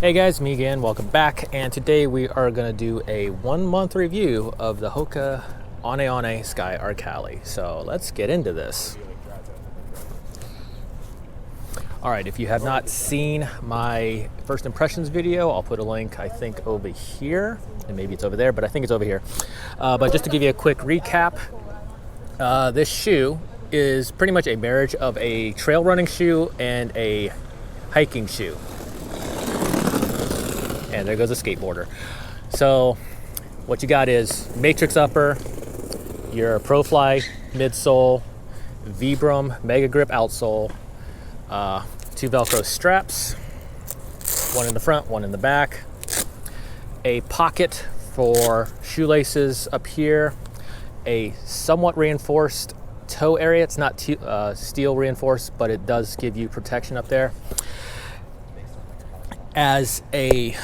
Hey guys, me again, welcome back, and today we are going to do a 1 month review of the Hoka One Sky Arkali. So let's get into this. Alright, if you have not seen my first impressions video, I'll put a link I think over here, and maybe it's over there, but I think it's over here. But just to give you a quick recap, this shoe is pretty much a marriage of a trail running shoe and a hiking shoe. And there goes a skateboarder. So what you got is Matrix upper, your ProFly midsole, Vibram Mega Grip outsole, 2 Velcro straps, one in the front, one in the back, a pocket for shoelaces up here, a somewhat reinforced toe area. It's not steel reinforced, but it does give you protection up there. As a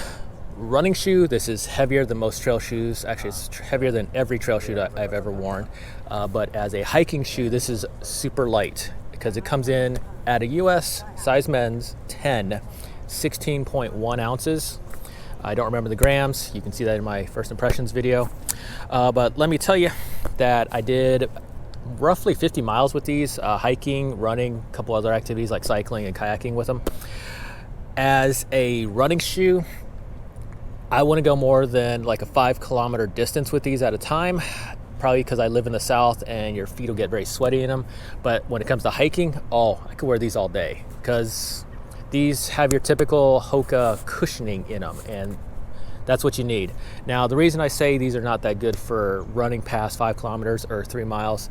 running shoe, this is heavier than most trail shoes. Actually, it's heavier than every trail shoe that I've ever worn. But as a hiking shoe, this is super light because it comes in at a US size men's 10, 16.1 ounces. I don't remember the grams. You can see that in my first impressions video. But let me tell you that I did roughly 50 miles with these, hiking, running, a couple other activities like cycling and kayaking with them. As a running shoe, I want to go more than like a 5-kilometer distance with these at a time, probably because I live in the South and your feet will get very sweaty in them. But when it comes to hiking, I could wear these all day because these have your typical Hoka cushioning in them, and that's what you need. Now, the reason I say these are not that good for running past 5 kilometers or 3 miles,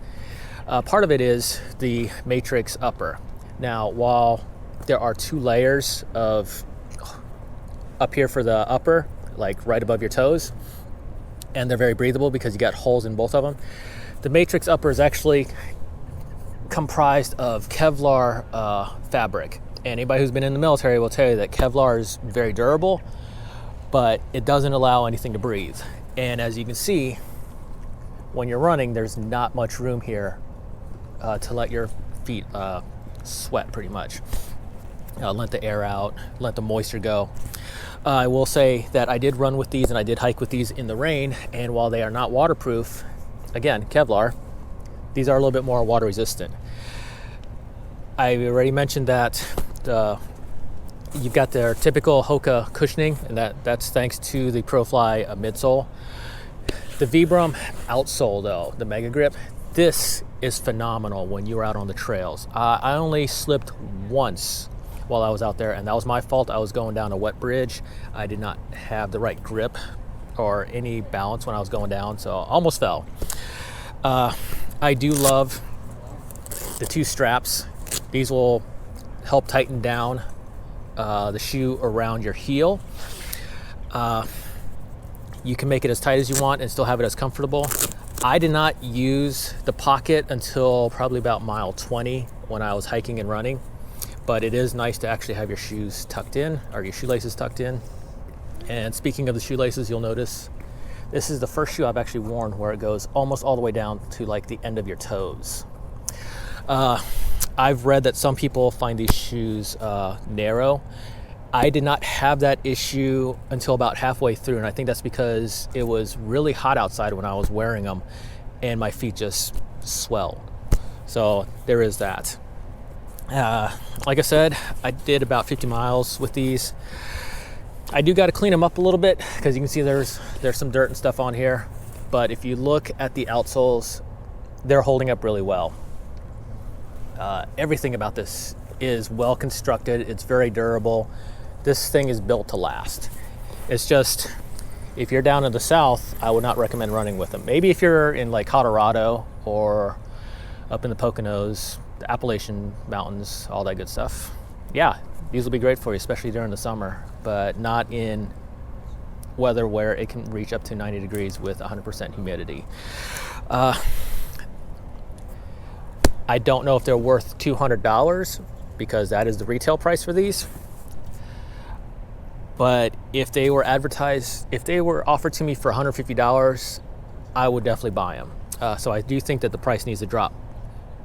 part of it is the Matrix upper. Now, while there are 2 layers of up here for the upper, like right above your toes, and they're very breathable because you got holes in both of them. The Matrix upper is actually comprised of Kevlar fabric, and anybody who's been in the military will tell you that Kevlar is very durable, but it doesn't allow anything to breathe. And as you can see, when you're running, there's not much room here to let your feet sweat pretty much. Let the air out, let the moisture go. I will say that I did run with these and I did hike with these in the rain, and while they are not waterproof, again, Kevlar, these are a little bit more water resistant. I already mentioned that you've got their typical Hoka cushioning, and that's thanks to the ProFly midsole. The Vibram outsole though, the Mega Grip, this is phenomenal when you're out on the trails. I only slipped once while I was out there, and that was my fault. I was going down a wet bridge. I did not have the right grip or any balance when I was going down, so I almost fell. I do love the 2 straps. These will help tighten down the shoe around your heel. You can make it as tight as you want and still have it as comfortable. I did not use the pocket until probably about mile 20 when I was hiking and running. But it is nice to actually have your shoes tucked in, or your shoelaces tucked in. And speaking of the shoelaces, you'll notice this is the first shoe I've actually worn where it goes almost all the way down to like the end of your toes. I've read that some people find these shoes narrow. I did not have that issue until about halfway through, and I think that's because it was really hot outside when I was wearing them and my feet just swelled. So there is that. Like I said, I did about 50 miles with these. I do got to clean them up a little bit because you can see there's some dirt and stuff on here. But if you look at the outsoles, they're holding up really well. Everything about this is well constructed. It's very durable. This thing is built to last. It's just, if you're down in the South, I would not recommend running with them. Maybe if you're in like Colorado or up in the Poconos, the Appalachian Mountains, all that good stuff. Yeah, these will be great for you, especially during the summer, but not in weather where it can reach up to 90 degrees with 100% humidity. I don't know if they're worth $200 because that is the retail price for these. But if they were offered to me for $150, I would definitely buy them. So I do think that the price needs to drop.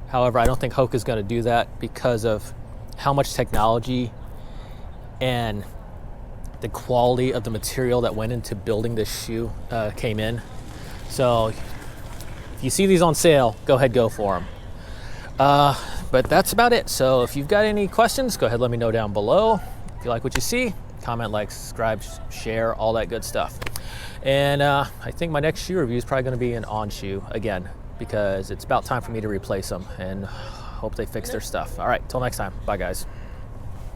However, I don't think Hoka is going to do that because of how much technology and the quality of the material that went into building this shoe came in. So if you see these on sale, go ahead, go for them. But that's about it. So if you've got any questions, go ahead, let me know down below. If you like what you see, comment, like, subscribe, share, all that good stuff. And I think my next shoe review is probably going to be an On shoe again, because it's about time for me to replace them, and hope they fix their stuff. All right, till next time. Bye, guys.